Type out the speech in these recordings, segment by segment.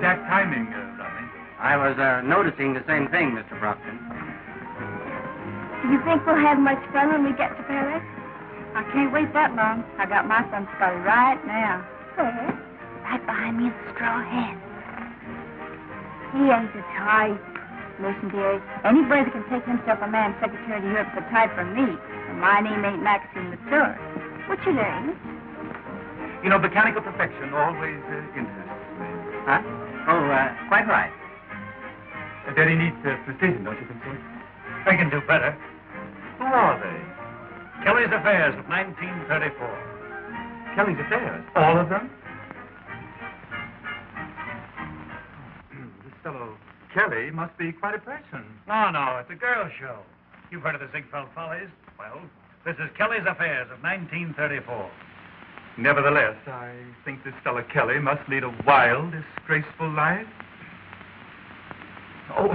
exact timing, Rodney? I was noticing the same thing, Mr. Brockton. Do you think we'll have much fun when we get to Paris? I can't wait that long. I got my fun started right now. Where? Right behind me in the straw hat. He ain't a type. Listen, dearie, anybody that can take himself a man secretary to Europe's a type for me. And my name ain't Maxine the tour. What's your name? You know, mechanical perfection always interests me. Huh? Oh, quite right. Daddy needs precision, don't you think so? I can do better. Who are they? Kelly's Affairs of 1934. Kelly's Affairs? All of them? This fellow Kelly must be quite a person. No, it's a girl show. You've heard of the Ziegfeld Follies? Well, this is Kelly's Affairs of 1934. Nevertheless, I think this fellow Kelly must lead a wild, disgraceful life. Oh,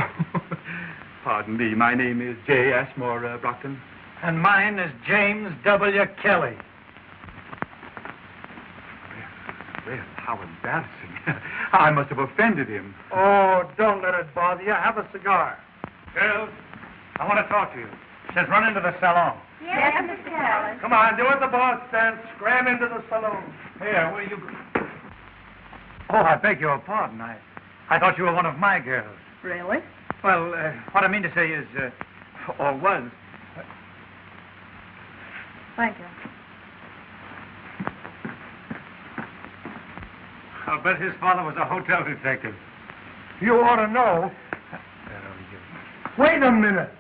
pardon me. My name is J. Ashmore Brockton. And mine is James W. Kelly. Well, how embarrassing. I must have offended him. Oh, don't let it bother you. Have a cigar. Girls, I want to talk to you. Just run into the salon. Yes, Mr. Kelly. Come on, do what the boss says. Scram into the saloon. Here, where you... Oh, I beg your pardon. I thought you were one of my girls. Really? Well, what I mean to say is, or was... Thank you. I'll bet his father was a hotel detective. You ought to know. Wait a minute.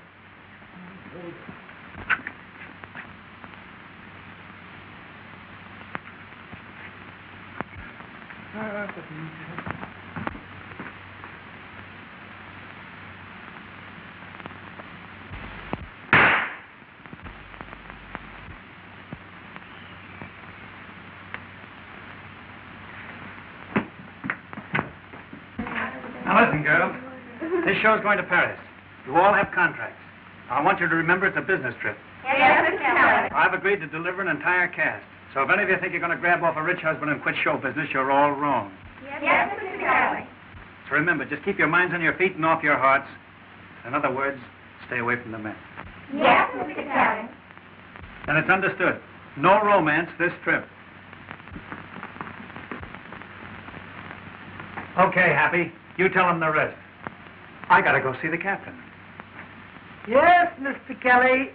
Now listen, girls. This show's going to Paris. You all have contracts. I want you to remember it's a business trip. Yes, Mr. Kelly. I've agreed to deliver an entire cast. So if any of you think you're going to grab off a rich husband and quit show business, you're all wrong. Yes, Mr. Kelly. So remember, just keep your minds on your feet and off your hearts. In other words, stay away from the men. Yes, Mr. Kelly. And it's understood. No romance this trip. Okay, Happy. You tell them the rest. I gotta go see the captain. Yes, Mr. Kelly.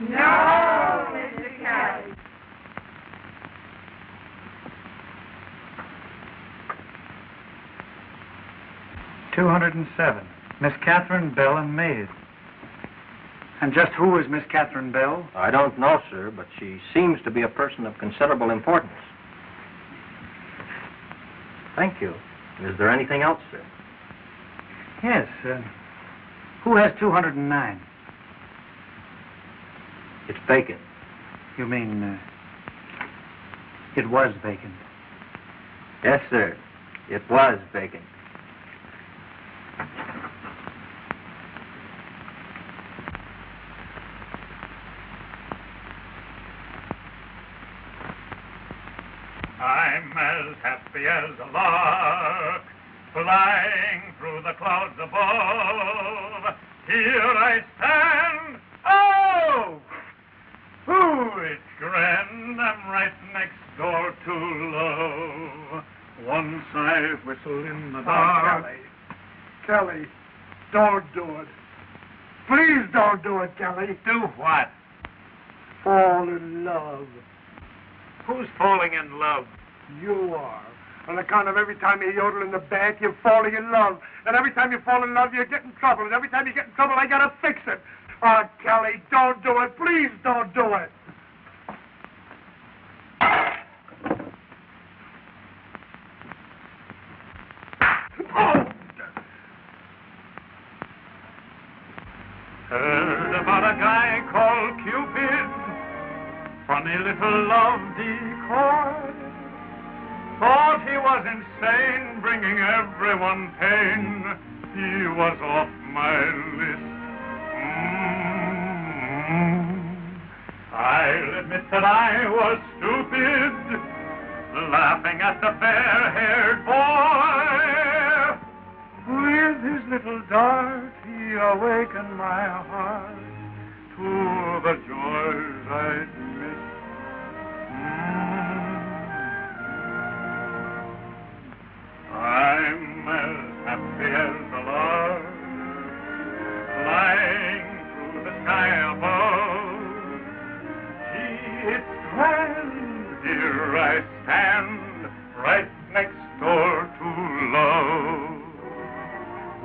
No, Mr. Kelly. $207. Miss Catherine Bell and maid. And just who is Miss Catherine Bell? I don't know, sir, but she seems to be a person of considerable importance. Thank you. Is there anything else, sir? Yes. Who has 209? It's vacant. You mean, it was vacant? Yes, sir. It was vacant. I'm as happy as a lark, flying through the clouds above. Here I stand. Oh! Ooh, it's grand. I'm right next door to love. Once I whistle in the dark. Kelly, don't do it. Please don't do it, Kelly. Do what? Fall in love. Who's falling in love? You are. On account of every time you yodel in the bath, you're falling in love. And every time you fall in love, you get in trouble. And every time you get in trouble, I gotta fix it. Oh, Kelly, don't do it. Please don't do it. Oh! Heard about a guy called Cupid, funny little love decoy. Thought he was insane, bringing everyone pain. he was off my list. I'll admit that I was stupid, laughing at the fair-haired boy. With his little dart, he awakened my heart to the joys I'd missed. I'm as happy as a lark, flying through the sky above. Gee, it's grand, here I stand, right next door to love.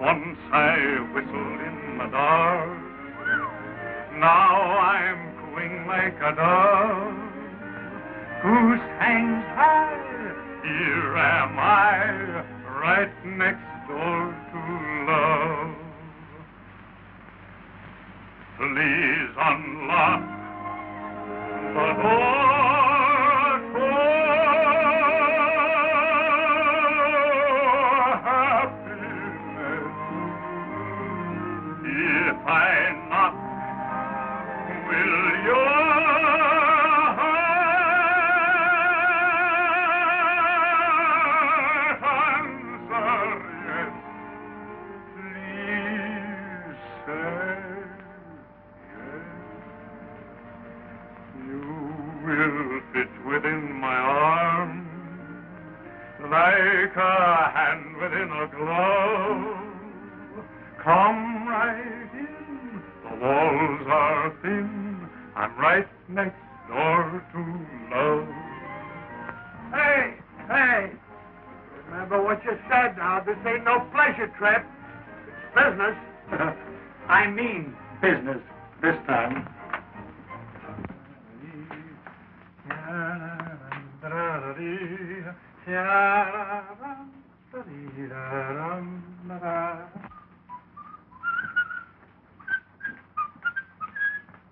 Once I whistled in the dark, now I'm cooing like a dove. Who hangs high? Here am I, right next door to love. Please unlock the door to happiness. If I knock, will your heart answer yes? Please say yes. You will fit within my arm like a hand within a glove. Come right in, the walls are thin, I'm right next door to love. Hey, hey. Remember what you said now. This ain't no pleasure trip. It's business. I mean business this time.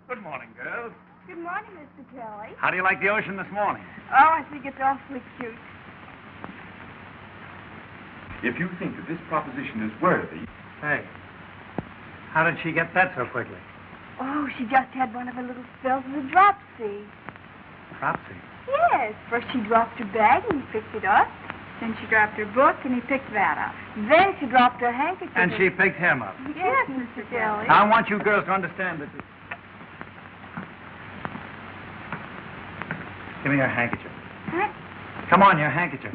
Good morning, girls. Good morning, Mr. Kelly. How do you like the ocean this morning? Oh, I think it's awfully cute. If you think that this proposition is worthy... Hey, how did she get that so quickly? Oh, she just had one of her little spells of the dropsy. Dropsy? Yes. First she dropped her bag and he picked it up. Then she dropped her book and he picked that up. Then she dropped her handkerchief. And she picked him up. Yes, Mr. Kelly. Now, I want you girls to understand that... Give me your handkerchief. Huh? Come on, your handkerchief.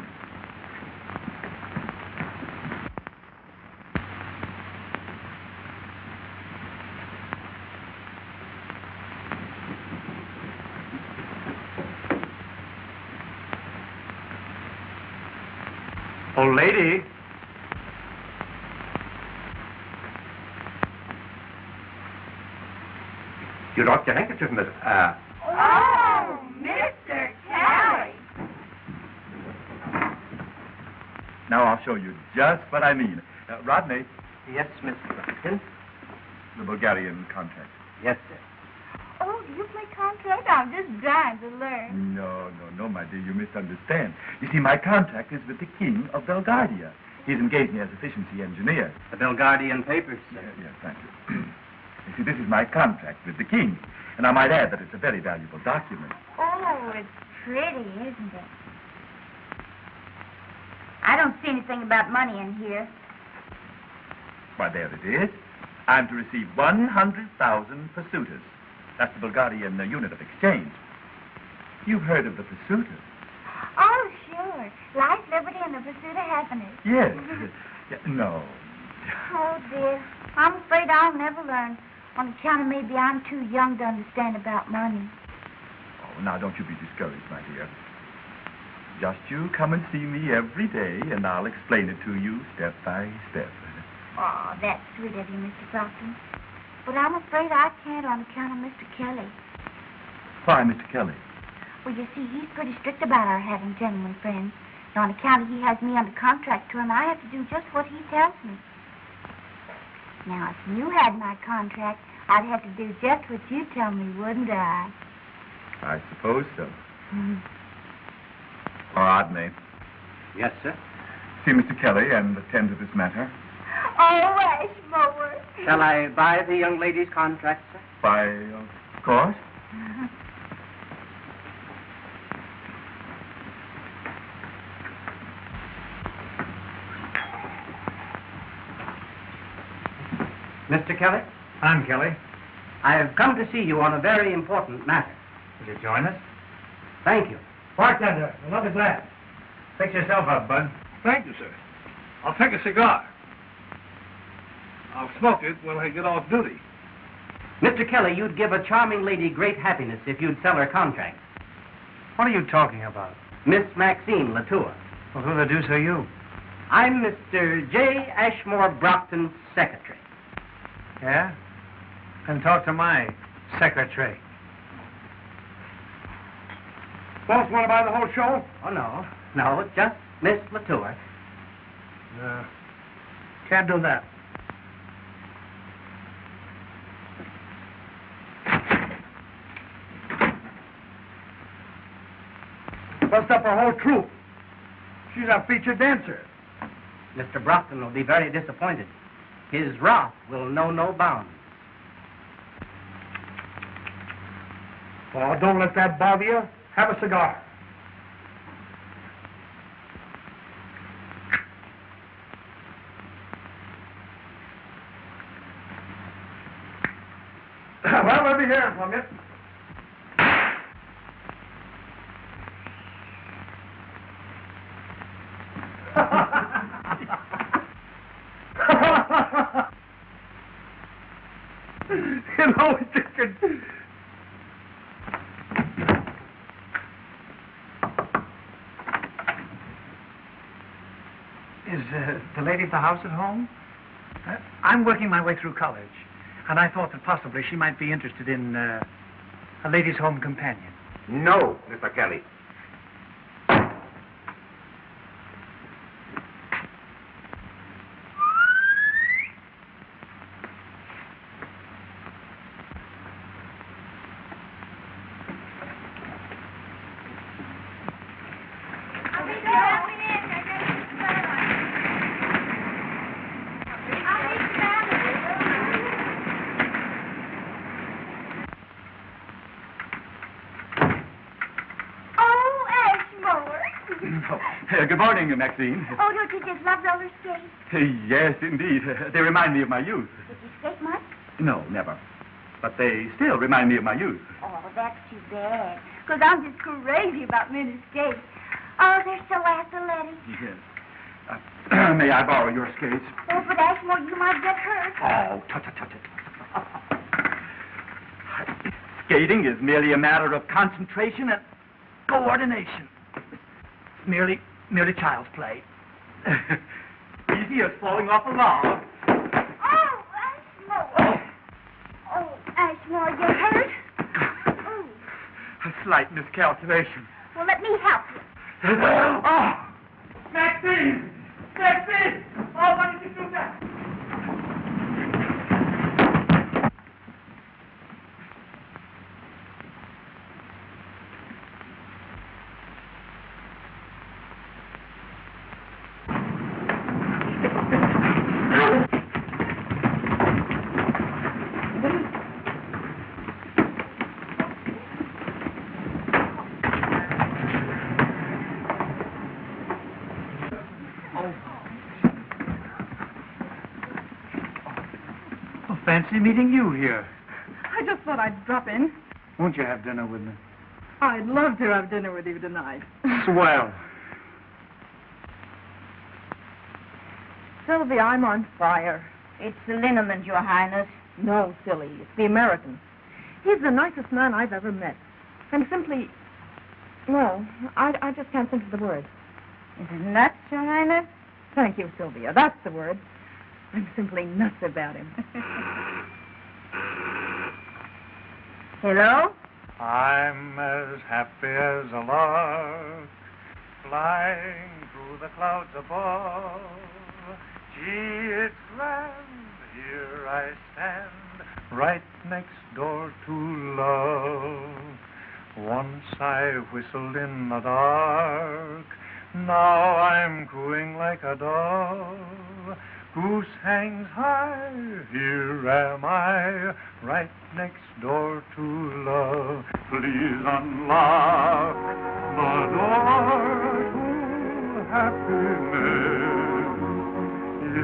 Old lady. You dropped your handkerchief, miss. Oh, Mr. Kelly. Now I'll show you just what I mean. Rodney, Yes, Mr. Brockton. the Bulgarian contract. Yes, sir. Oh, do you play contract? I'm just dying to learn. No, my dear, you misunderstand. You see, my contract is with the King of Belgardia. He's engaged me as efficiency engineer. The Belgardian papers, sir. Yes, thank you. You see, this is my contract with the King. And I might add that it's a very valuable document. Oh, it's pretty, isn't it? I don't see anything about money in here. Why, there it is. I'm to receive 100,000 pursuiters. That's the Bulgarian unit of exchange. You've heard of the pursuiters? Oh, sure. Life, liberty, and the pursuit of happiness. Yes. No. Oh, dear. I'm afraid I'll never learn. On account of maybe I'm too young to understand about money. Oh, now, don't you be discouraged, my dear. Just you come and see me every day, and I'll explain it to you step by step. Oh, that's sweet of you, Mr. Brockton. But I'm afraid I can't on account of Mr. Kelly. Why, Mr. Kelly? Well, you see, he's pretty strict about our having gentlemen friends. And on account of he has me under contract to him, I have to do just what he tells me. Now, if you had my contract, I'd have to do just what you tell me, wouldn't I? I suppose so. Mm-hmm. Rodney, Yes, sir. see Mr. Kelly and attend to this matter. Oh, Ashmore. Shall I buy the young lady's contract, sir? Why, of course. Mr. Kelly, I'm Kelly. I have come to see you on a very important matter. Will you join us? Thank you. Bartender, another glass. Fix yourself up, Bud. Thank you, sir. I'll take a cigar. I'll smoke it when I get off duty. Mr. Kelly, you'd give a charming lady great happiness if you'd sell her contract. What are you talking about? Miss Maxine Latour. Well, who the deuce are you? I'm Mr. J. Ashmore Brockton's secretary. Yeah? Then talk to my secretary. Boss, want to buy the whole show? Oh, no. No, it's just Miss Latour. Can't do that. Bust up our whole troupe. She's our featured dancer. Mr. Brockton will be very disappointed. His wrath will know no bounds. Oh, don't let that bother you. Have a cigar. Well, let me hear from you. You know, Dickens. Is the lady at the house at home? I'm working my way through college, and I thought that possibly she might be interested in a ladies' home companion. No, Mr. Kelly. Good morning, Maxine. Oh, don't you just love roller skates? Yes, indeed. They remind me of my youth. Did you skate much? No, never. But they still remind me of my youth. Oh, that's too bad. Because I'm just crazy about mini skates. Oh, they're so athletic. Yes. May I borrow your skates? Oh, but Ashmore, you might get hurt. Oh, tut. Skating is merely a matter of concentration and coordination. Merely child's play. Easy as falling off a log. Oh, Ashmore. Oh, Ashmore, you hurt? Oh. A slight miscalculation. Well, let me help you. Oh! Maxine! Maxine! Oh, why did you do that? Fancy meeting you here. I just thought I'd drop in. Won't you have dinner with me? I'd love to have dinner with you tonight. Swell. Sylvia, I'm on fire. It's the liniment, Your Highness. No, silly. It's the American. He's the nicest man I've ever met. And simply... No, I just can't think of the word. Is it nuts, Your Highness? Thank you, Sylvia. That's the word. I'm simply nuts about him. Hello? I'm as happy as a lark, flying through the clouds above. Gee, it's grand, here I stand, right next door to love. Once I whistled in the dark, now I'm cooing like a dove. Goose hangs high, here am I, right next door to love. Please unlock the door to happiness.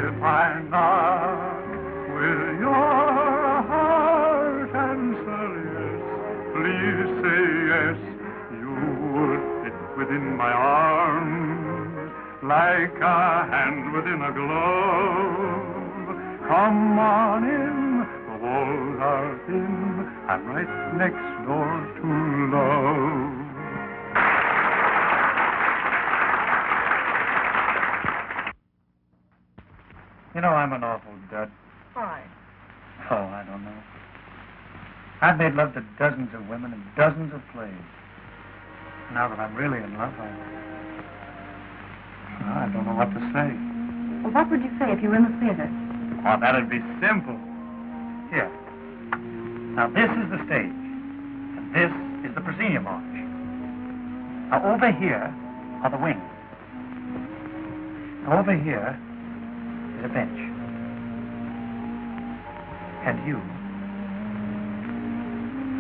If I knock, will your heart answer yes? Please say yes, you would fit within my arms like a hand within a glove. Come on in, the walls are thin, I'm right next door to love. You know, I'm an awful dud. Why? Oh, I don't know. I've made love to dozens of women and dozens of plays. Now that I'm really in love, I don't know what to say. Well, what would you say if you were in the theater? Oh, that'd be simple. Here. Now, this is the stage, and this is the proscenium arch. Now, over here are the wings. Now, over here is a bench. And you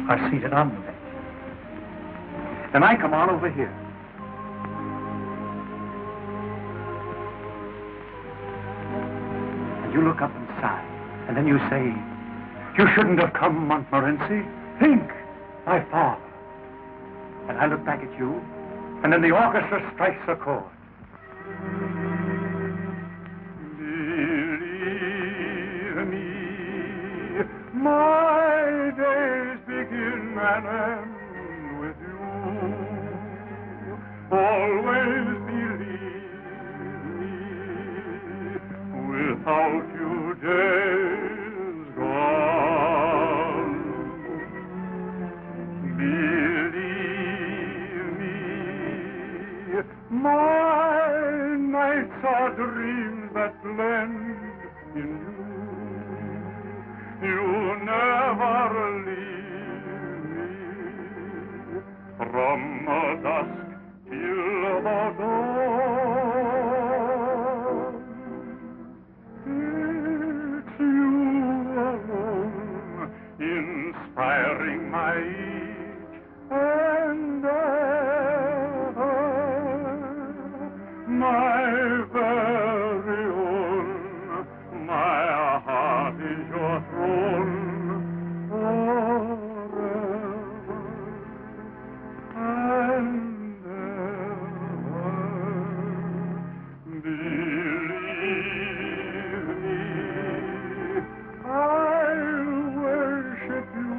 are seated on the bench. Then I come on over here. You look up and sigh, and then you say, "You shouldn't have come, Montmorency. Think, my father." And I look back at you, and then the orchestra strikes a chord. Believe me, my days begin and end with you. Always without you, days gone. Believe me, my nights are dreams that blend in you. You never leave me from the dusk till the dawn. Inspiring my each and ever, my very own, my heart is your throne forever and ever. Believe me, I'll worship you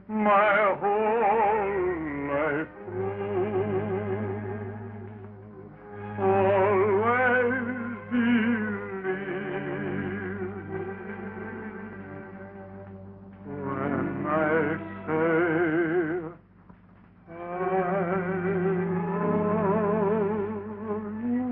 my whole life through. Always believe when I say I love you.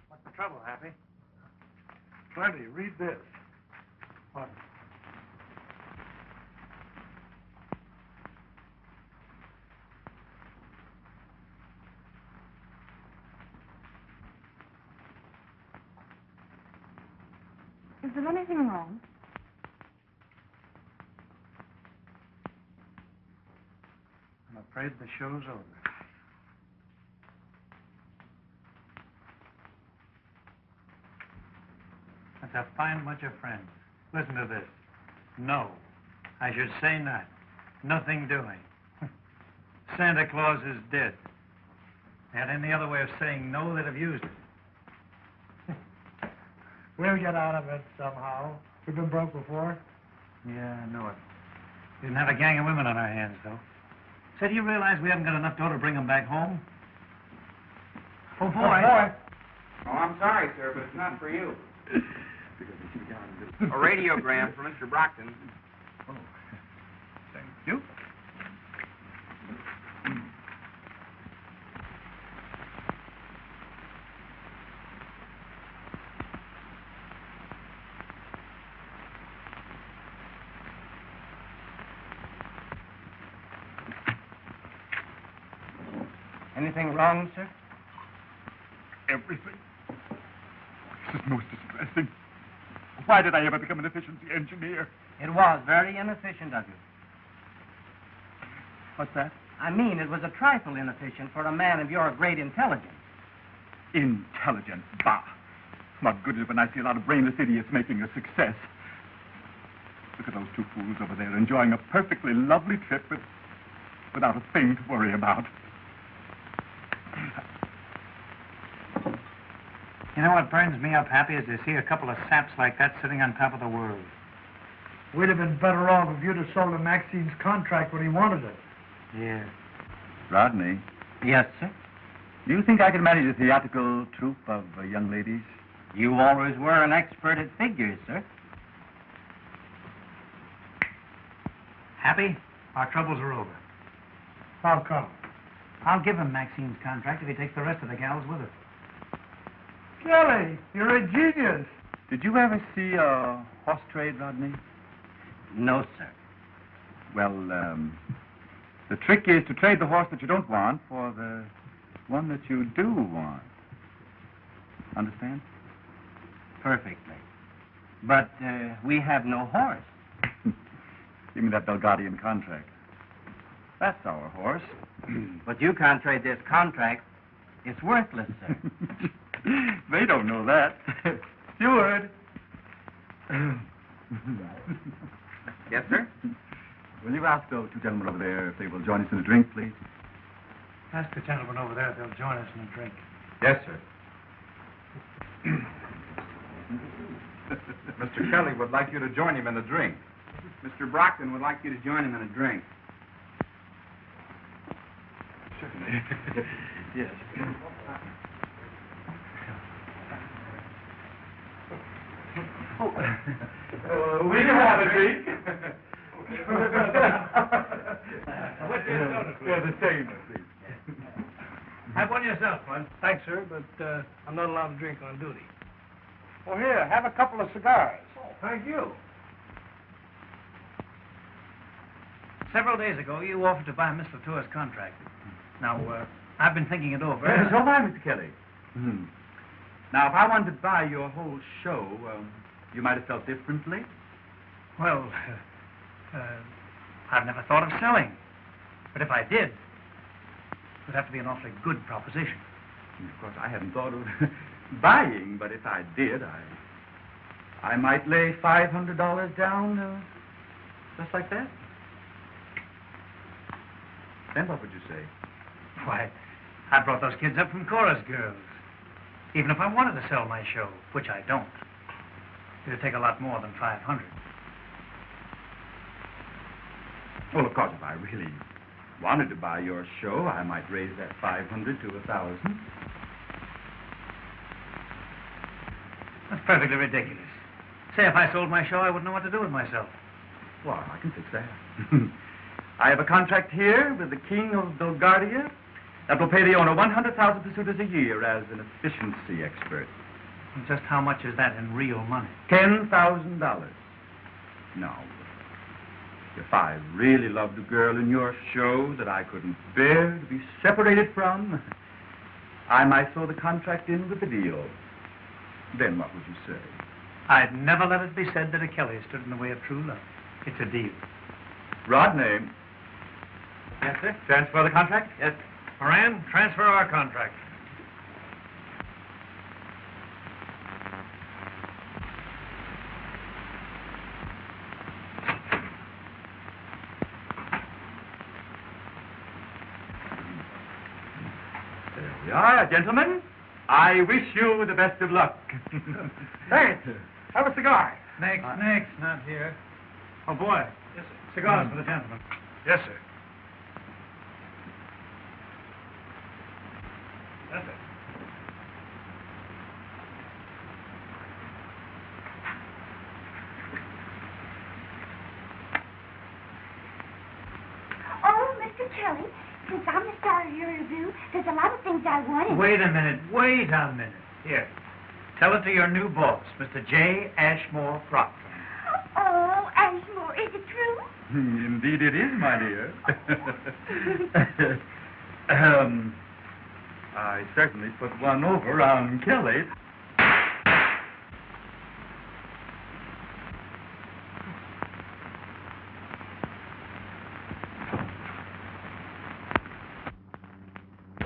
What's the trouble, Happy? Plenty. Read this. What? Is there anything wrong? I'm afraid the show's over. That's a fine bunch of friends. Listen to this. No. I should say not. Nothing doing. Santa Claus is dead. Had any other way of saying no, they'd have used it. We'll get out of it somehow. We've been broke before. Yeah, I know it. We didn't have a gang of women on our hands, though. Say, do you realize we haven't got enough dough to bring them back home? Oh, boy. Oh, I'm sorry, sir, but it's not for you. A radiogram for Mr. Brockton. Oh, thank you. Anything wrong, sir? Everything. This is most distressing. Why did I ever become an efficiency engineer? It was very inefficient of you. What's that? I mean, it was a trifle inefficient for a man of your great intelligence. Intelligence, bah. What good is it when I see a lot of brainless idiots making a success? Look at those two fools over there enjoying a perfectly lovely trip without a thing to worry about. You know what burns me up, Happy, is to see a couple of saps like that sitting on top of the world. We'd have been better off if you'd have sold him Maxine's contract when he wanted it. Yeah. Rodney, Yes, sir. do you think I can manage a theatrical troupe of young ladies? You always were an expert at figures, sir. Happy, our troubles are over. How come? I'll give him Maxine's contract if he takes the rest of the gals with her. Kelly, you're a genius. Did you ever see a horse trade, Rodney? No, sir. Well, the trick is to trade the horse that you don't want for the one that you do want. Understand? Perfectly. But we have no horse. Give me that Belgardian contract. That's our horse. But you can't trade this contract. It's worthless, sir. They don't know that. Steward. Yes, sir? Will you ask those two gentlemen over there if they will join us in a drink, please? Ask the gentlemen over there if they'll join us in a drink. Yes, sir. Mr. Kelly would like you to join him in a drink. Mr. Brockton would like you to join him in a drink. Certainly. Yes. We can have a drink. The same, please. Have one yourself, bud. Thanks, sir, but I'm not allowed to drink on duty. Well, here, have a couple of cigars. Oh, thank you. Several days ago, you offered to buy Miss Latour's contract. Now, I've been thinking it over. So am I, Mr. Kelly. Now, if I wanted to buy your whole show, you might have felt differently. Well, I've never thought of selling. But if I did, it would have to be an awfully good proposition. Of course, I hadn't thought of buying, but if I did, I might lay $500 down, just like that. Then what would you say? Why, I brought those kids up from chorus girls. Even if I wanted to sell my show, which I don't, it'd take a lot more than $500. Well, of course, if I really wanted to buy your show, I might raise that $500 to $1,000. That's perfectly ridiculous. Say, if I sold my show, I wouldn't know what to do with myself. Well, I can fix that. I have a contract here with the King of Belgardia that will pay the owner 100,000 pursuiters a year as an efficiency expert. And just how much is that in real money? $10,000. Now, if I really loved a girl in your show that I couldn't bear to be separated from, I might throw the contract in with the deal. Then what would you say? I'd never let it be said that a Kelly stood in the way of true love. It's a deal. Rodney. Yes, sir? Transfer the contract? Yes. Moran, transfer our contract. There we are, gentlemen. I wish you the best of luck. Thanks. Have a cigar. Next, not here. Oh, boy. Yes, sir. Cigars for the gentleman. Yes, sir. Yes, sir. Oh, Mr. Kelly, since I'm the star of your review, there's a lot of things I wanted. Wait a minute. Here. Tell it to your new boss, Mr. J. Ashmore Brockton. Oh, Ashmore, is it true? Indeed it is, my dear. I certainly put one over on Kelly.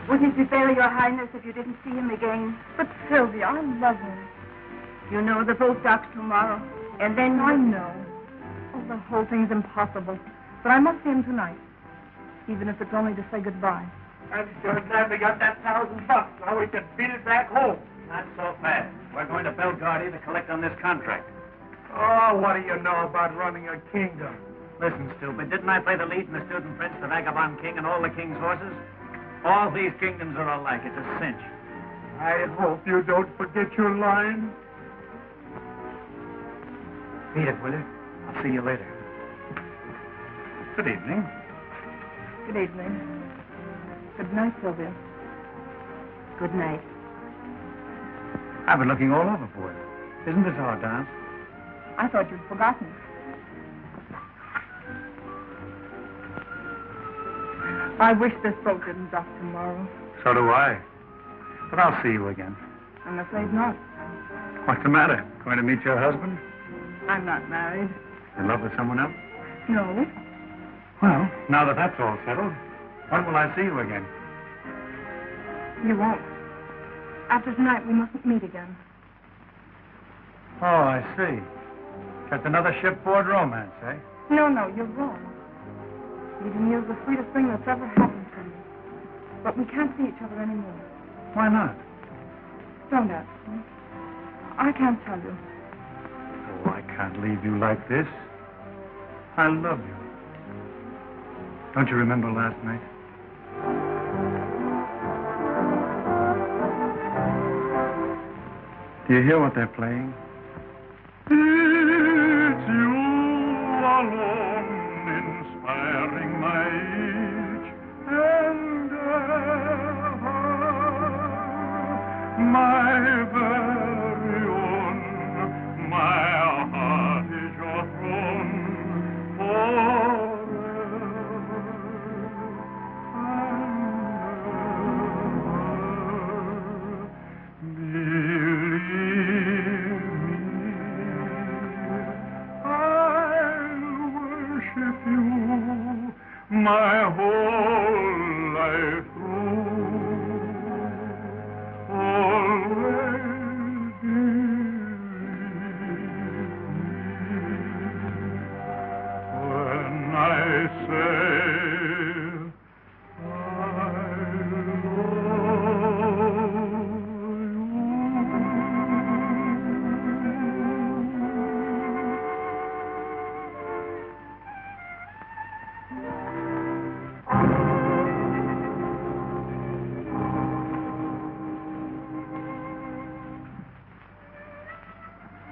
Wouldn't it be fair, Your Highness, if you didn't see him again? But, Sylvia, I love him. You know the vote docks tomorrow, and then... I know. Oh, the whole thing's impossible. But I must see him tonight, even if it's only to say goodbye. I'm sure glad we got that $1,000. Now we can beat it back home. Not so fast. We're going to Belgardia to collect on this contract. Oh, what do you know about running a kingdom? Listen, stupid, didn't I play the lead in The Student Prince, The Vagabond King, and all the King's Horses? All these kingdoms are alike. It's a cinch. I hope you don't forget your line. Beat it, will you? I'll see you later. Good evening. Good evening. Good night, Sylvia. Good night. I've been looking all over for you. Isn't this our dance? I thought you'd forgotten. I wish this boat didn't dock tomorrow. So do I. But I'll see you again. I'm afraid not. What's the matter? Going to meet your husband? I'm not married. In love with someone else? No. Well, now that that's all settled, when will I see you again? You won't. After tonight, we mustn't meet again. Oh, I see. Just another shipboard romance, eh? No, you're wrong. Meeting you is the sweetest thing that's ever happened to me. But we can't see each other anymore. Why not? Don't ask me. I can't tell you. Oh, I can't leave you like this. I love you. Don't you remember last night? Do you hear what they're playing? It's you alone inspiring my each and ever, my very own. My heart is your throne forever and ever. Believe my whole life through, always when I say I love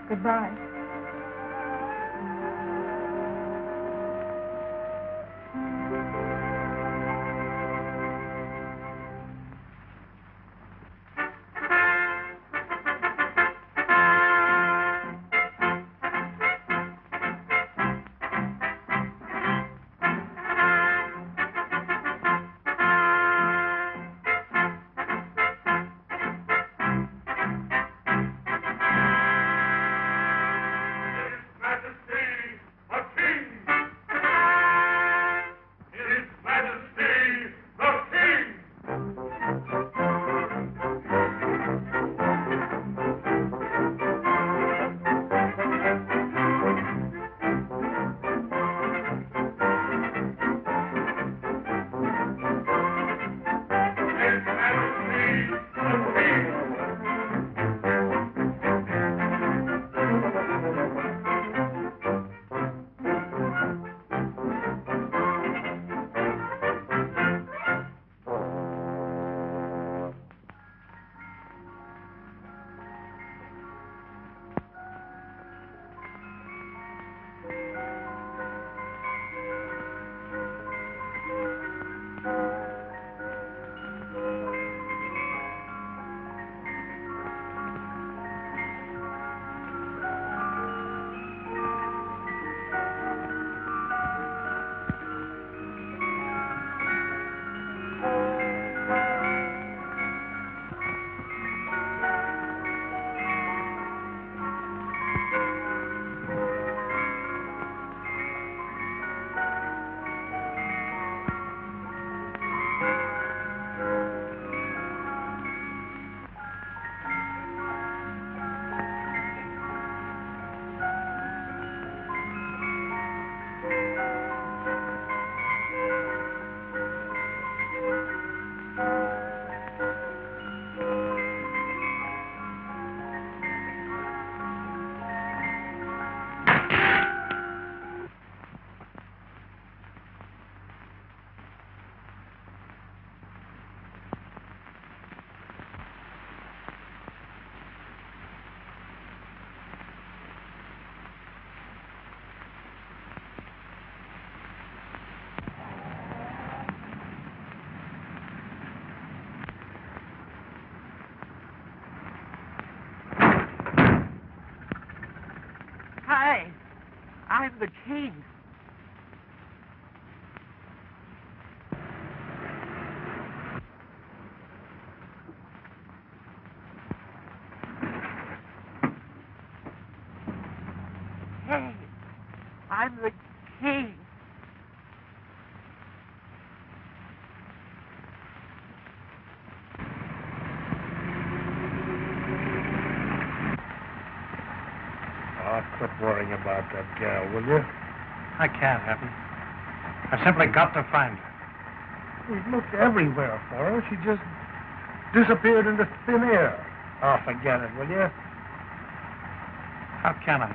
Goodbye. Hi. I'm the king. Hey, I'm the king. Oh, quit worrying about that gal, will you? I can't, Happy. I've simply got to find her. We've looked everywhere for her. She just disappeared into thin air. Oh, forget it, will you? How can I?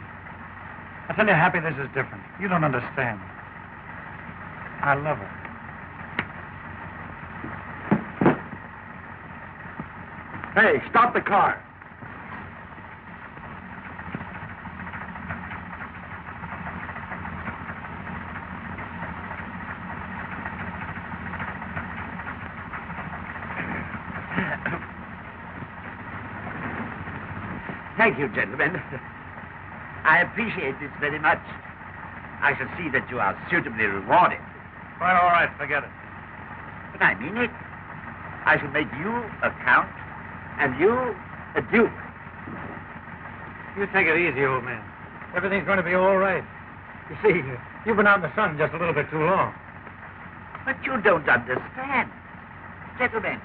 I tell you, Happy, this is different. You don't understand. I love her. Hey, stop the car. Thank you, gentlemen. I appreciate this very much. I shall see that you are suitably rewarded. Well, all right, forget it. But I mean it. I shall make you a count and you a duke. You take it easy, old man. Everything's going to be all right. You see, you've been out in the sun just a little bit too long. But you don't understand. Gentlemen,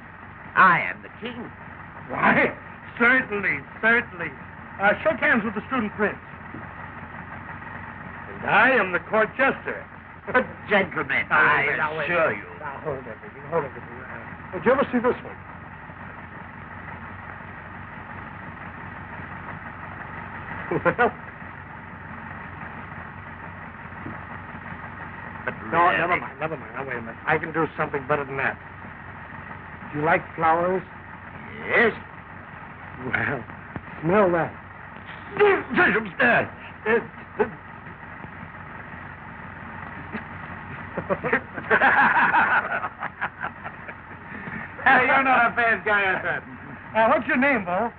I am the king. Why? Certainly, certainly. Shake hands with the student prince. And I am the court jester. But, gentlemen, I assure you. Now, hold everything, hold everything. Did you ever see this one? Well... But No, really... never mind. Now, wait a minute. I can do something better than that. Do you like flowers? Yes. Well, smell that. Hey, you're not a bad guy at that. What's your name, Bo?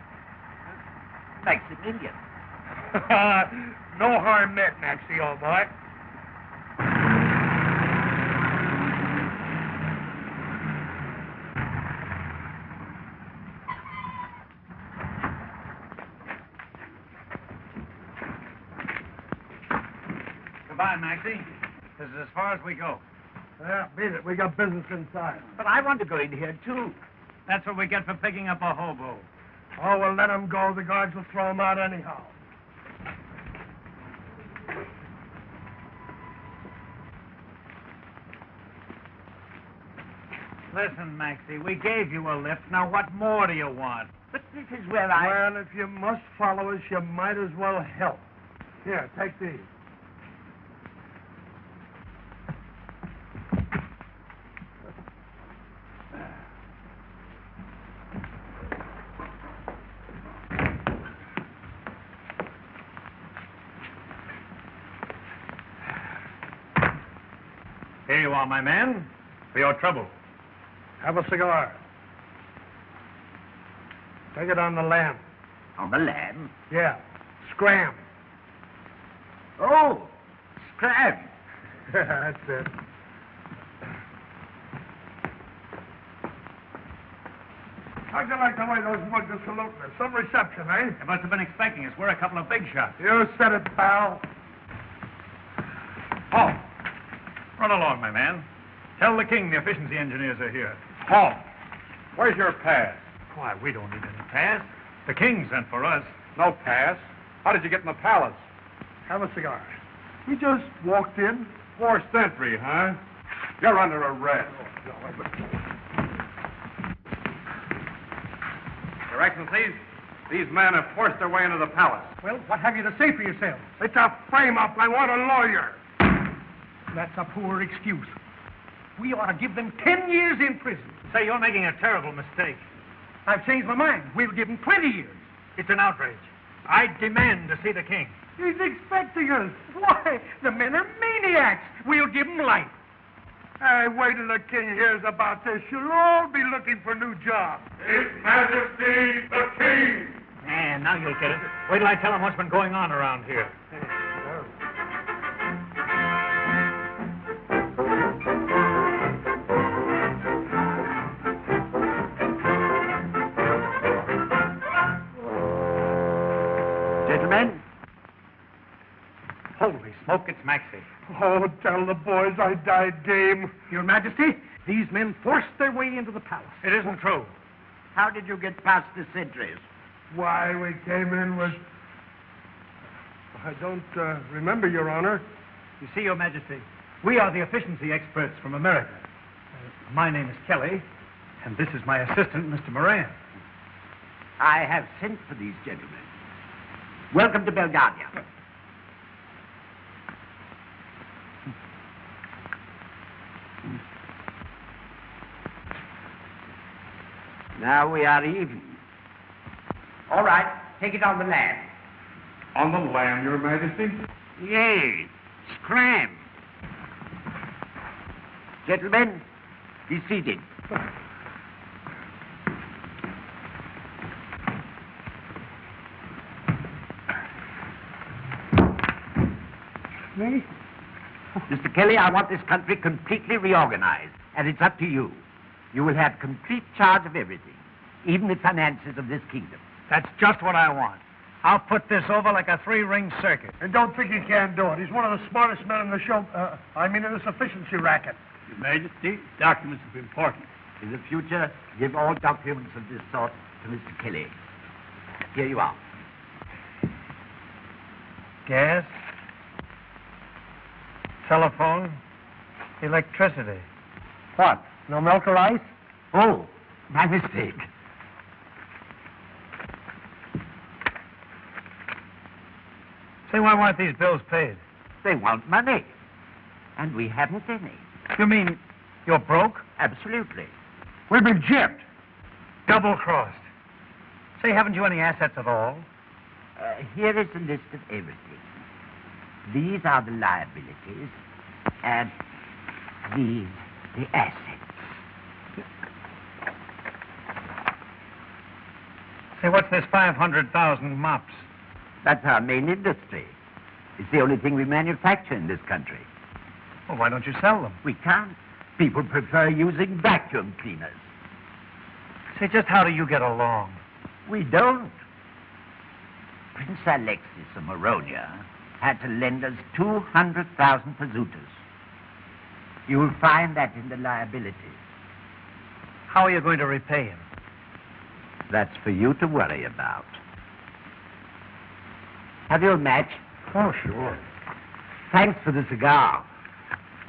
Maximilian. No harm met, Maxie, old boy. Goodbye, Maxie. This is as far as we go. Yeah, beat it. We got business inside. But I want to go in here, too. That's what we get for picking up a hobo. Oh, well, let him go. The guards will throw him out anyhow. Listen, Maxie, we gave you a lift. Now, what more do you want? But this is where I... Well, if you must follow us, you might as well help. Here, take these. Here you are, my man, for your trouble. Have a cigar. Take it on the lamb. On the lamb? Yeah. Scram. Oh, scram. That's it. How'd you like the way those mugs are saluting us? Some reception, eh? You must have been expecting us. We're a couple of big shots. You said it, pal. Halt. Run along, my man. Tell the king the efficiency engineers are here. Halt! Where's your pass? Why, we don't need any pass. The king sent for us. No pass. How did you get in the palace? Have a cigar. We just walked in. Forced entry, huh? You're under arrest. Your Excellencies, these men have forced their way into the palace. Well, what have you to say for yourself? It's a frame-up. I want a lawyer. That's a poor excuse. We ought to give them 10 years in prison. Say, you're making a terrible mistake. I've changed my mind. We'll give them 20 years. It's an outrage. I demand to see the king. He's expecting us. Why? The men are maniacs. We'll give them life. Hey, wait till the king hears about this. You'll all be looking for new jobs. His Majesty the King! And now you'll get it. Wait till I tell him what's been going on around here. Gentlemen? Holy smoke, it's Maxie. Oh, tell the boys I died game. Your Majesty, these men forced their way into the palace. It isn't true. How did you get past the sentries? Why, we came in with... I don't remember, Your Honor. You see, Your Majesty, we are the efficiency experts from America. My name is Kelly, and this is my assistant, Mr. Moran. I have sent for these gentlemen. Welcome to Belgardia. Now we are even. All right, take it on the land. On the land, Your Majesty? Yes, scram. Gentlemen, be seated. Me? Mr. Kelly, I want this country completely reorganized, and it's up to you. You will have complete charge of everything, even the finances of this kingdom. That's just what I want. I'll put this over like a three-ring circuit. And don't think he can't do it. He's one of the smartest men in the show. In this efficiency racket. Your Majesty, documents are important. In the future, give all documents of this sort to Mr. Kelly. Here you are. Gas, telephone, electricity. What? No milk or ice? Oh, my mistake. Say, why weren't these bills paid? They want money, and we haven't any. You mean you're broke? Absolutely. We've been gypped. Double-crossed. Say, haven't you any assets at all? Here is a list of everything. These are the liabilities, and these the assets. Say, what's this 500,000 mops? That's our main industry. It's the only thing we manufacture in this country. Well, why don't you sell them? We can't. People prefer using vacuum cleaners. Say, just how do you get along? We don't. Prince Alexis of Moronia had to lend us 200,000 pesetas. You'll find that in the liabilities. How are you going to repay him? That's for you to worry about. Have you a match? Oh, sure. Thanks for the cigar.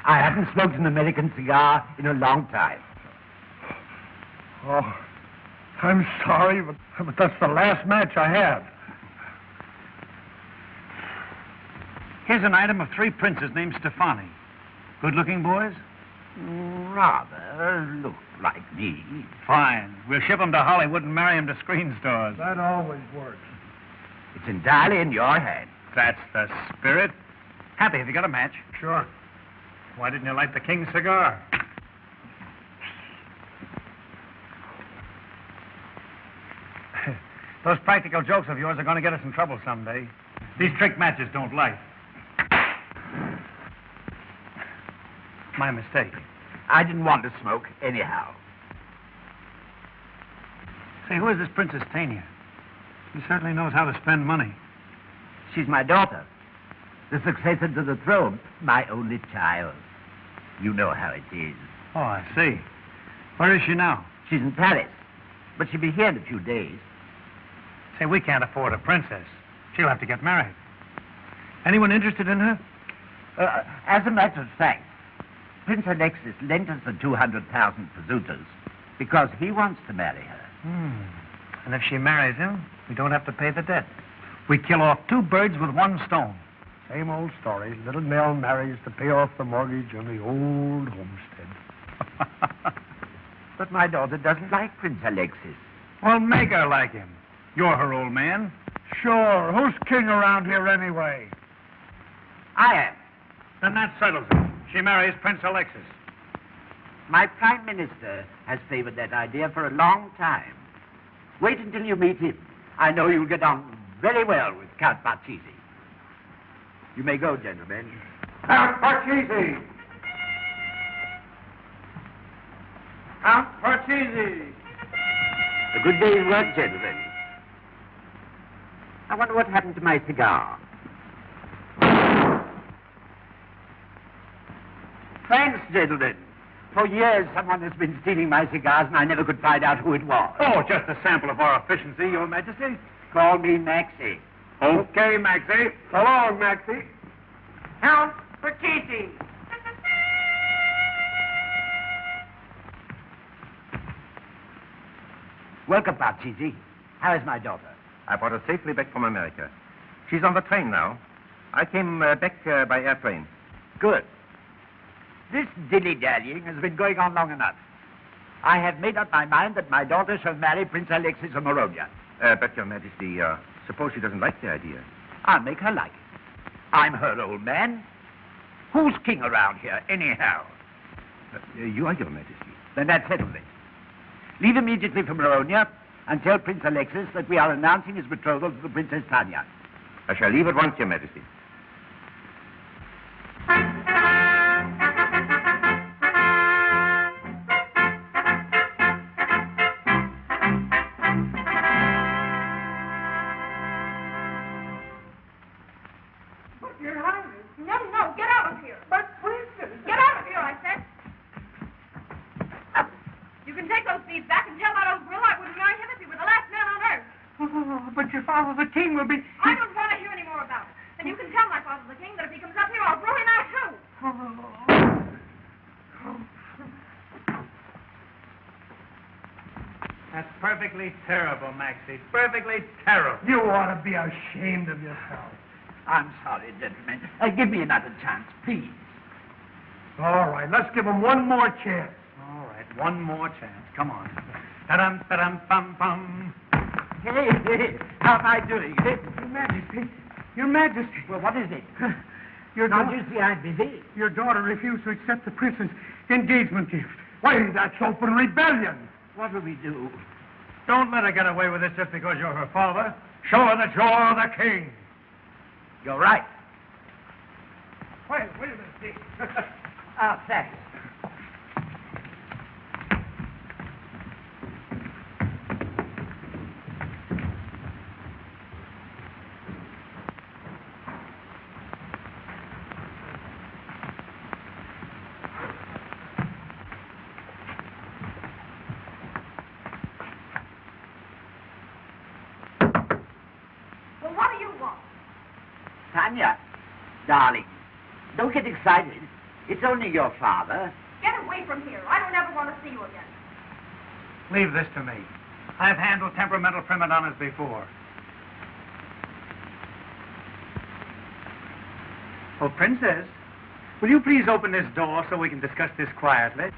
I haven't smoked an American cigar in a long time. Oh, I'm sorry, but that's the last match I have. Here's an item of 3 princes named Stefani. Good-looking boys? Rather look like me. Fine. We'll ship them to Hollywood and marry them to screen stores. That always works. It's entirely in your hands. That's the spirit. Happy, have you got a match? Sure. Why didn't you light the king's cigar? Those practical jokes of yours are going to get us in trouble someday. These trick matches don't light. My mistake. I didn't want to smoke anyhow. Say, who is this Princess Tania? She certainly knows how to spend money. She's my daughter, the successor to the throne, my only child. You know how it is. Oh, I see. Where is she now? She's in Paris, but she'll be here in a few days. Say, we can't afford a princess. She'll have to get married. Anyone interested in her? As a matter of fact, Prince Alexis lent us the 200,000 pesetas because he wants to marry her. And if she marries him, we don't have to pay the debt. We kill off 2 birds with 1 stone. Same old story. Little Nell marries to pay off the mortgage on the old homestead. But my daughter doesn't like Prince Alexis. Well, make her like him. You're her old man. Sure. Who's king around here anyway? I am. Then that settles it. She marries Prince Alexis. My prime minister has favored that idea for a long time. Wait until you meet him. I know you'll get on very well with Count Parcheesi. You may go, gentlemen. Count Parcheesi! Count Parcheesi! A good day's work, gentlemen. I wonder what happened to my cigar. Thanks, gentlemen. For years, someone has been stealing my cigars, and I never could find out who it was. Oh, just a sample of our efficiency, Your Majesty. Call me Maxie. Okay, Maxie. So long, Maxie. Count Parcheesi. Welcome, Parcheesi. How is my daughter? I brought her safely back from America. She's on the train now. I came back by airplane. Good. This dilly-dallying has been going on long enough. I have made up my mind that my daughter shall marry Prince Alexis of Moronia. But, Your Majesty, suppose she doesn't like the idea. I'll make her like it. I'm her old man. Who's king around here, anyhow? You are, Your Majesty. Then that's settled it. Leave immediately for Moronia and tell Prince Alexis that we are announcing his betrothal to the Princess Tanya. I shall leave at once, Your Majesty. Your Highness. No, get out of here. But, Princess. Get out of here, I said. You can take those beads back and tell that old grill I wouldn't marry him if he were the last man on earth. Oh, but your father, the king, will be... I don't want to hear any more about it. And you can tell my father, the king, that if he comes up here, I'll throw him out, too. That's perfectly terrible, Maxie. Perfectly terrible. You ought to be ashamed of yourself. I'm sorry, gentlemen. Give me another chance, please. All right, let's give him one more chance. All right, one more chance. Come on. Ta-dum, ta-dum, bum. Hey, how am I doing? Your Majesty. Your Majesty. Well, what is it? Your Don't daughter, you see I'm busy? your daughter refused to accept the prince's engagement gift. Why, that's open rebellion. What will we do? Don't let her get away with this just because you're her father. Show her that you're the king. You're right. Wait a minute, Steve. Oh, thanks. Well, what do you want? Tanya, darling, don't get excited. It's only your father. Get away from here. I don't ever want to see you again. Leave this to me. I've handled temperamental prima donnas before. Oh, Princess, will you please open this door so we can discuss this quietly?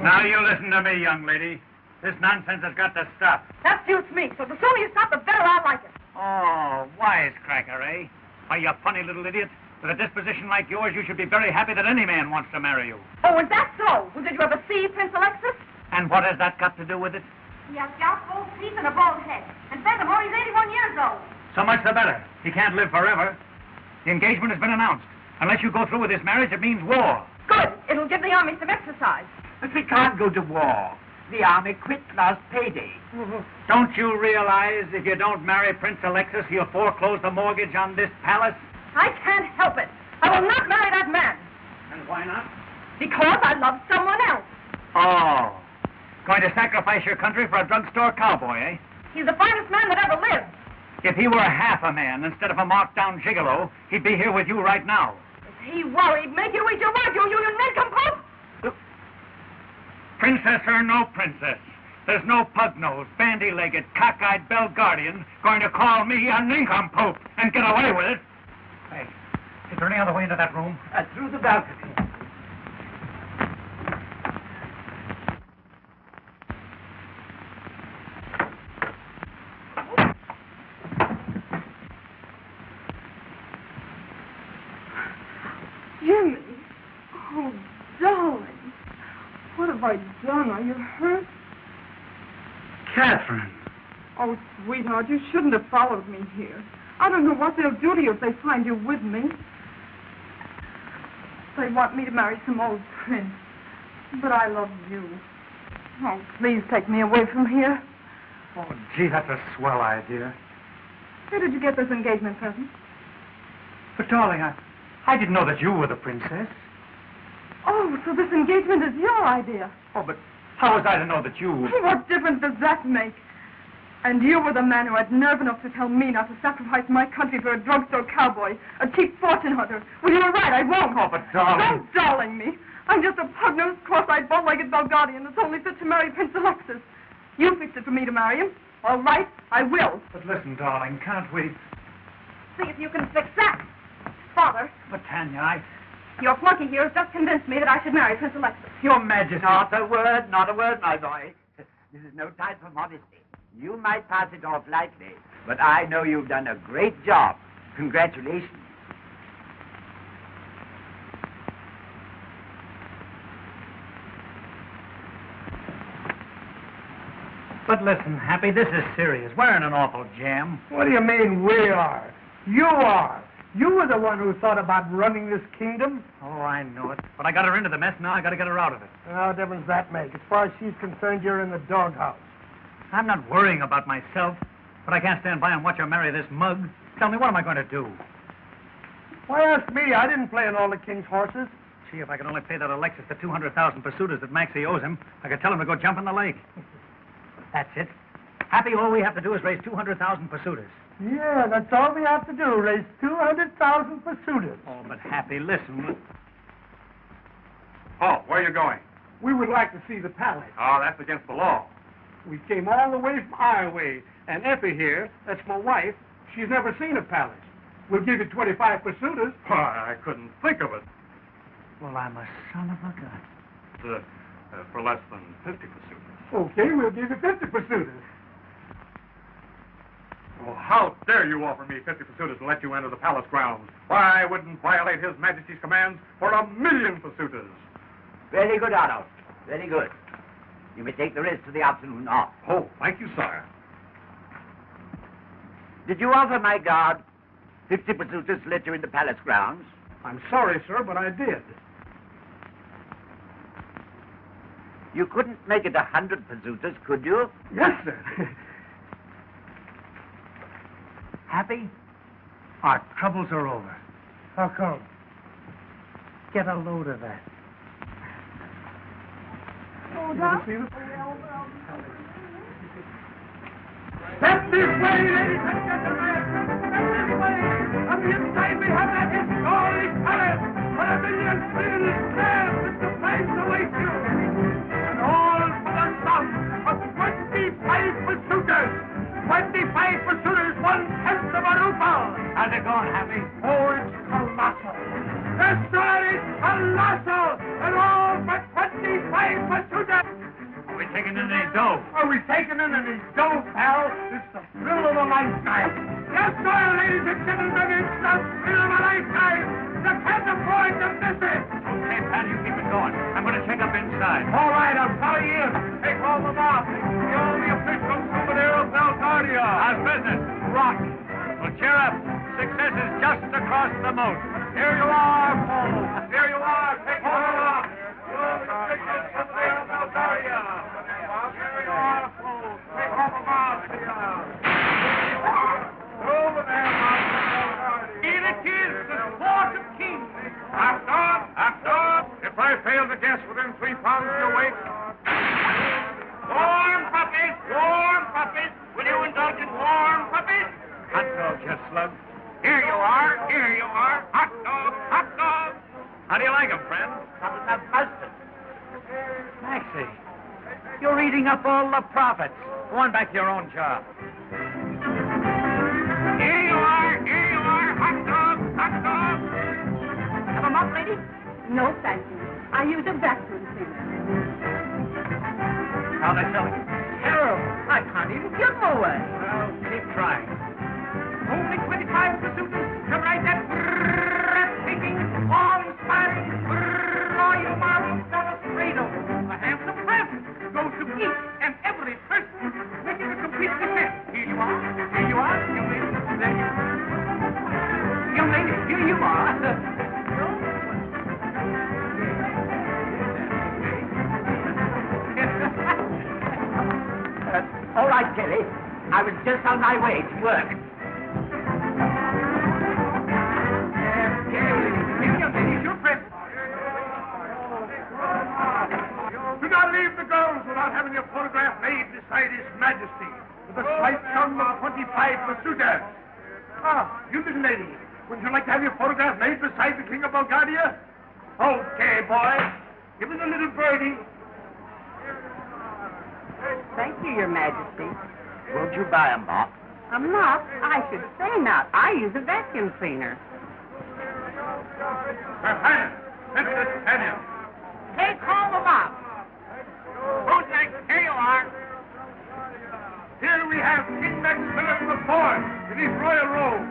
Now you listen to me, young lady. This nonsense has got to stop. That suits me, so the sooner you stop, the better I like it. Oh, wisecracker, eh? Why, you funny little idiot. With a disposition like yours, you should be very happy that any man wants to marry you. Oh, is that so? Well, did you ever see Prince Alexis? And what has that got to do with it? He has gout, gold teeth, and a bald head. And furthermore, he's 81 years old. So much the better. He can't live forever. The engagement has been announced. Unless you go through with this marriage, it means war. Good. It'll give the army some exercise. But we can't go to war. The army quit last payday. Don't you realize if you don't marry Prince Alexis, he'll foreclose the mortgage on this palace? I can't help it. I will not marry that man. And why not? Because I love someone else. Oh. Going to sacrifice your country for a drugstore cowboy, eh? He's the finest man that ever lived. If he were half a man instead of a marked-down gigolo, he'd be here with you right now. If he were, he'd make you eat your words, you nincompoop. Princess or no princess, there's no pug-nosed, bandy-legged, cockeyed Belgardian going to call me a nincompoop and get away with it. Hey, is there any other way into that room? Through the balcony. Jimmy. Oh, darling. What have I done? Are you hurt? Catherine. Oh, sweetheart, you shouldn't have followed me here. I don't know what they'll do to you if they find you with me. They want me to marry some old prince. But I love you. Oh, please take me away from here. Oh, gee, that's a swell idea. Where did you get this engagement present? But, darling, I didn't know that you were the princess. Oh, so this engagement is your idea. Oh, but how was I to know that you... What difference does that make? And you were the man who had nerve enough to tell me not to sacrifice my country for a drugstore cowboy, a cheap fortune hunter. Well, you were right, I won't. Oh, but darling... Don't darling me. I'm just a pug-nosed, cross-eyed, bow-legged Belgardian that's only fit to marry Prince Alexis. You fixed it for me to marry him. All right, I will. But listen, darling, can't we... See if you can fix that. Father. But, Tanya, Your flunky here has just convinced me that I should marry Prince Alexis. Your Majesty... Not a word, my boy. This is no time for modesty. You might pass it off lightly, but I know you've done a great job. Congratulations. But listen, Happy, this is serious. We're in an awful jam. What do you mean we are? You are. You were the one who thought about running this kingdom. Oh, I know it. But I got her into the mess, now I got to get her out of it. What difference does that make? As far as she's concerned, you're in the doghouse. I'm not worrying about myself, but I can't stand by and watch her marry this mug. Tell me, what am I going to do? Why ask me? I didn't play in all the king's horses. Gee, if I could only pay that Alexis the 200,000 pursuiters that Maxie owes him, I could tell him to go jump in the lake. That's it. Happy, all we have to do is raise 200,000 pursuiters. Yeah, that's all we have to do, raise 200,000 pursuiters. Oh, but Happy, listen. Oh, where are you going? We would like to see the palace. Oh, that's against the law. We came all the way from Iowa, and Effie here, that's my wife, she's never seen a palace. We'll give you 25 pursuiters. Why, I couldn't think of it. Well, I'm a son of a gun. For less than 50 pursuiters. Okay, we'll give you 50 pursuiters. Well, how dare you offer me 50 pursuiters and let you enter the palace grounds? Why, I wouldn't violate His Majesty's commands for 1,000,000 pursuiters. Very good, Otto. Very good. You may take the rest of the afternoon off. Oh, thank you, sire. Did you offer my guard 50 pursuiters to let you into palace grounds? I'm sorry, sir, but I did. You couldn't make it 100 pursuiters, could you? Yes, sir. Happy? Our troubles are over. How come? Get a load of that. Oh, Doc? Step this way, ladies and gentlemen. Step this way. On the inside, we have that historic palace where 1,000,000 citizens stand with the place awaits you. And all for the sum of 25 pursuiters. 25 pursuiters, 1/10 of a ruble. How's it going, Happy? Oh, it's colossal. Yes, sir, it's colossal. And all for 25 pursuiters. Are we taking in any dough? Are we taking in any dough, pal? It's the thrill of a lifetime. Yes, sir, ladies and gentlemen, it's the thrill of a lifetime. You can't afford to miss it. Okay, pal, you keep it going. I'm going to check up inside. All right, I'll follow you. Take all the off. The only official souvenir of Belgardia. How's business? Rock. Well, cheer up. Success is just across the moat. Here you are, folks. Here you are. Take all the off. You're the official souvenir of Belgardia. Here you are, folks. Take all the off. Over there, Belgardia. Here it is, the sport of kings. After. If I fail to guess within 3 pounds of your weight, Warm puppies. Will you indulge in warm puppies? Hot dog, you slug. Here you are. Hot dog. How do you like 'em, friend? Something of mustard. Maxie, you're eating up all the profits. Go on back to your own job. Here you are. Hot dog. Have a mop, lady? No, thank you. I use a vacuum cleaner. How they selling? Terrible. I can't even give them away. Well, keep trying. Only 25 pursuiters to ride that breathtaking, awe-inspiring, royal march down a cradle. A handsome present goes to each and every person Kelly. I was just on my way to work. Here's your present. Do not leave the girls without having your photograph made beside His Majesty with a slight sum of 25 pesetas. Ah, you little lady, wouldn't you like to have your photograph made beside the King of Belgardia? Okay, boy. Give me the little birdie. Thank you, Your Majesty. Won't you buy a mop? A mop? I should say not. I use a vacuum cleaner. Her Highness, Princess Tanya. Hey, call them up. Who's next? Here you are. Here we have King Maxine IV in his royal robe.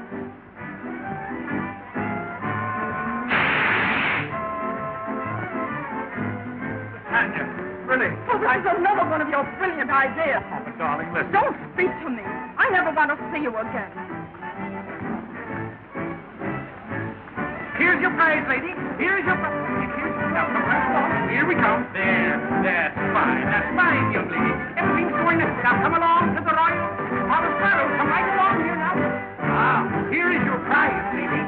Tanya, really? Oh, this is another one of your brilliant ideas. Oh, but darling, listen. Don't speak to me. I never want to see you again. Here's your prize, lady. Here's your prize. Now, come on. Here we come. There. That's fine. That's fine, young lady. Everything's going to... Now, come along to the royal. All the swallows, come right along here now. Ah, here is your prize, lady.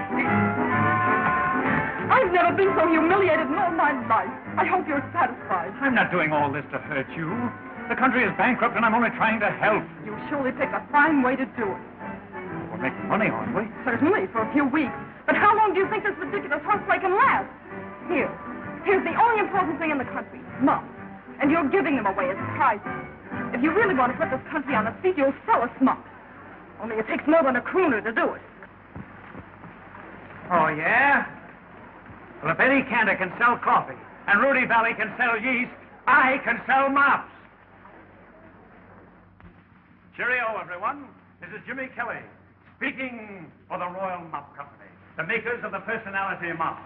I've never been so humiliated in all my life. I hope you're satisfied. I'm not doing all this to hurt you. The country is bankrupt, and I'm only trying to help. You surely picked a fine way to do it. We're making money, aren't we? Certainly, for a few weeks. But how long do you think this ridiculous horseplay can last? Here's the only important thing in the country, muffs. And you're giving them away as prizes. If you really want to put this country on its feet, you'll sell us muffs. Only it takes more than a crooner to do it. Oh, yeah? Well, if Eddie Cantor can sell coffee, and Rudy Valley can sell yeast, I can sell mops. Cheerio, everyone. This is Jimmy Kelly, speaking for the Royal Mop Company, the makers of the Personality Mop.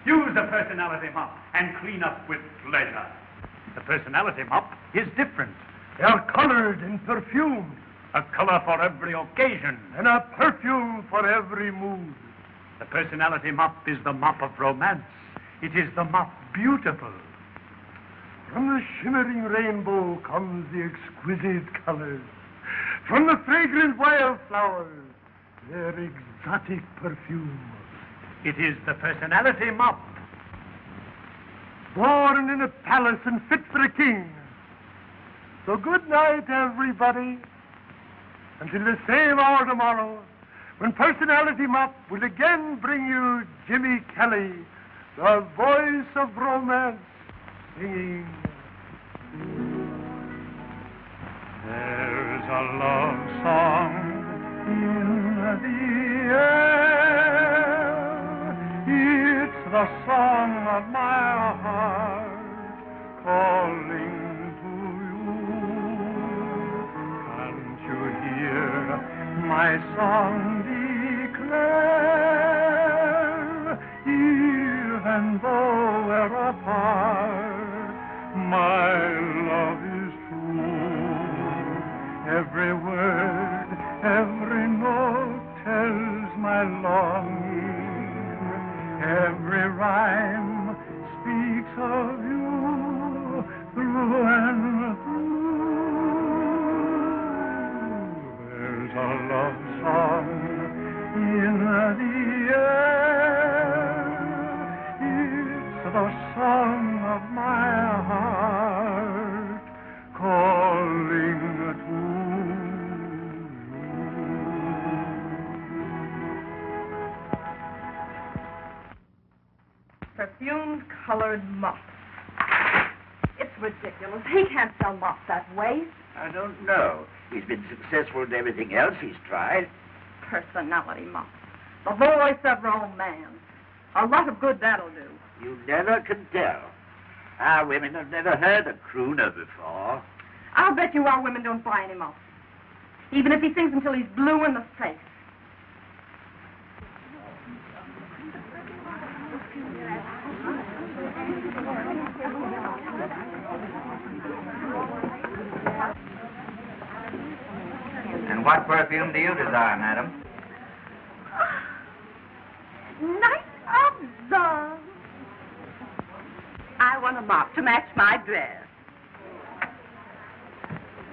Use the Personality Mop and clean up with pleasure. The Personality Mop is different. They are colored and perfumed. A color for every occasion. And a perfume for every mood. The Personality Mop is the mop of romance. It is the mop beautiful. From the shimmering rainbow comes the exquisite colors. From the fragrant wildflowers, their exotic perfume. It is the Personality Mop. Born in a palace and fit for a king. So good night, everybody. Until the same hour tomorrow, when Personality Mop will again bring you Jimmy Kelly, the voice of romance, singing. There's a love song in the air. It's the song of my heart calling to you. Can't you hear my song declare? Even though we're apart, my love is true. Every word, every note tells my longing. Every rhyme speaks of you through and through. There's a love song in the air. It's the song of my heart calling to you. Perfumed colored muffs. It's ridiculous. He can't sell muffs that way. I don't know. He's been successful in everything else he's tried. Personality muffs. The voice of romance. A lot of good that'll do. You never can tell. Our women have never heard a crooner before. I'll bet you our women don't buy any muffs. Even if he sings until he's blue in the face. And what perfume do you desire, madam? Night of love. I want a mop to match my dress.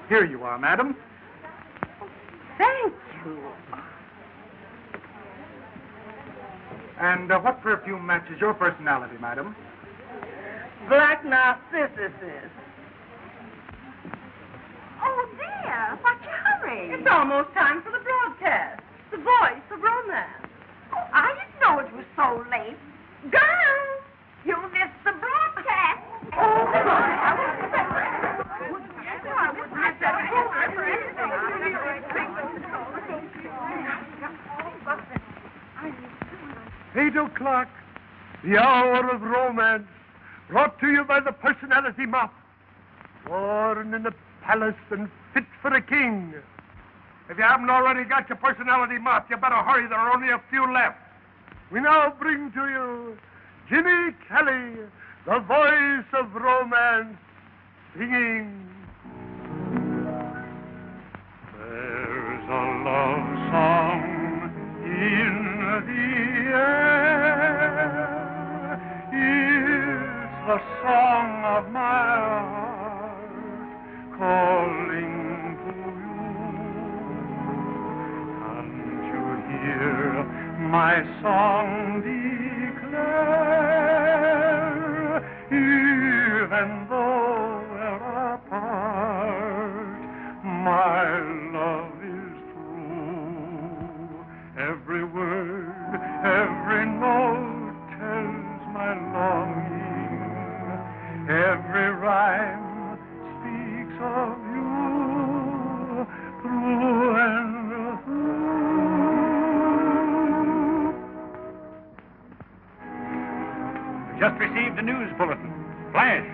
Here you are, madam. Thank you. And what perfume matches your personality, madam? Black narcissuses. Oh, dear. What's your hurry? It's almost time for the broadcast. The voice of romance. Oh, I didn't know it was so late. Girls! You missed the broadcast. Eight o'clock, the hour of romance, brought to you by the personality mop. Born in the palace and fit for a king. If you haven't already got your personality mop, you better hurry. There are only a few left. We now bring to you Jimmy Kelly, the voice of romance, singing. There's a love song in the air. It's the song of my heart calling to you. Can't you hear my song declare? Even though we're apart, my love is true. Every word, every note tells my longing. Every rhyme speaks of you, through and through. Just received a news bulletin. Flash.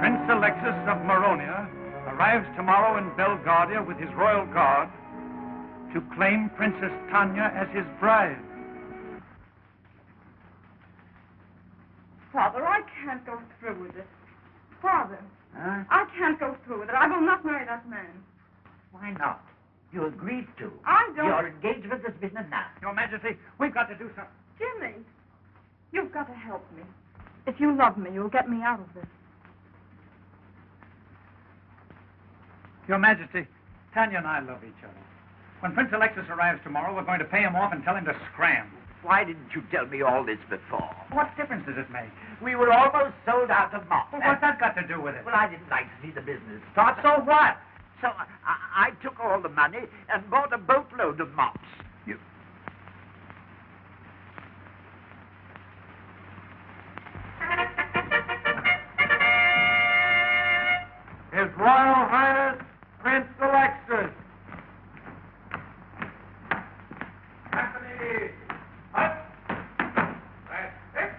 Prince Alexis of Maronia arrives tomorrow in Belgardia with his royal guard to claim Princess Tanya as his bride. Father, I can't go through with it. Father, Huh? I can't go through with it. I will not marry that man. Why not? You agreed to. I don't... Your engagement is business now. Your Majesty, we've got to do something. Jimmy, you've got to help me. If you love me, you'll get me out of this. Your Majesty, Tanya and I love each other. When Prince Alexis arrives tomorrow, we're going to pay him off and tell him to scram. Why didn't you tell me all this before? What difference does it make? We were almost sold out of mops. Well, what's that got to do with it? Well, I didn't like to see the business start. So what? So I took all the money and bought a boatload of mops. You... His Royal Highness, Prince Alexis. Anthony! Up! That's it.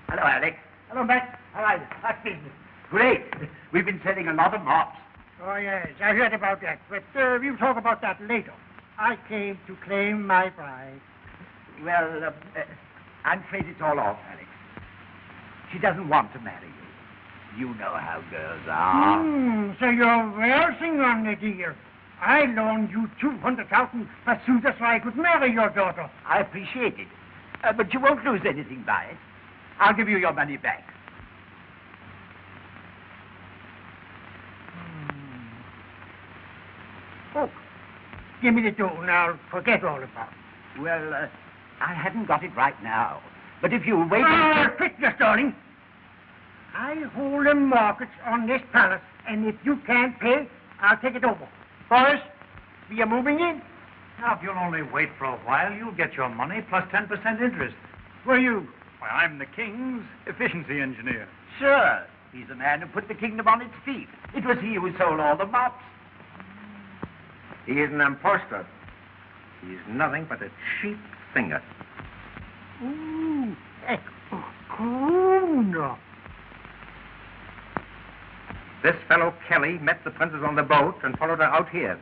Hello, Alex. Hello, Max. How are you? How's business? Great. We've been selling a lot of mops. Oh, yes, I heard about that, but we'll talk about that later. I came to claim my bride. Well, I'm afraid it's all off, Alex. She doesn't want to marry you. You know how girls are. So you're versing on the deal. I loaned you 200,000 pursuiters so I could marry your daughter. I appreciate it. But you won't lose anything by it. I'll give you your money back. Oh, give me the dough and I'll forget all about it. Well, I haven't got it right now. But if you wait... Quickness, darling. I hold the markets on this palace, and if you can't pay, I'll take it over. Boris, we are moving in. Now, if you'll only wait for a while, you'll get your money plus 10% interest. Who are you? Why, I'm the king's efficiency engineer. Sure. He's the man who put the kingdom on its feet. It was he who sold all the mops. He is an impostor. He's nothing but a cheap singer. Ooh, crooner. This fellow Kelly met the princess on the boat and followed her out here.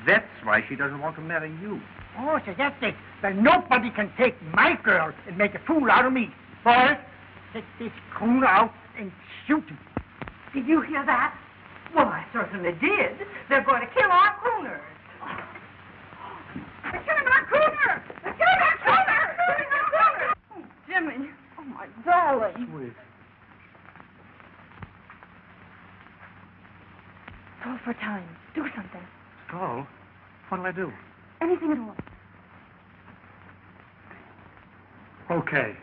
That's why she doesn't want to marry you. Oh, so that's it. Then nobody can take my girl and make a fool out of me. Boys, take this crooner out and shoot him. Did you hear that? Well, I certainly did. They're going to kill our crooners. They're killing our crooners! They're killing our crooners! They're killing our crooners! Oh, Jimmy. Oh, my darling. Sweet. Call for time. Do something. Skull? What'll I do? Anything at all. Okay.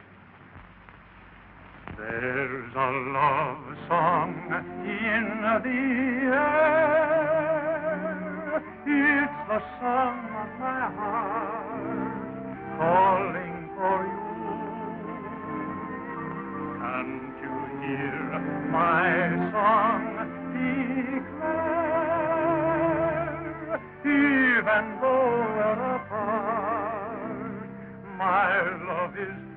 There's a love song in the air. It's the song of my heart calling for you. Can't you hear my song declare? Even though we're apart, my love is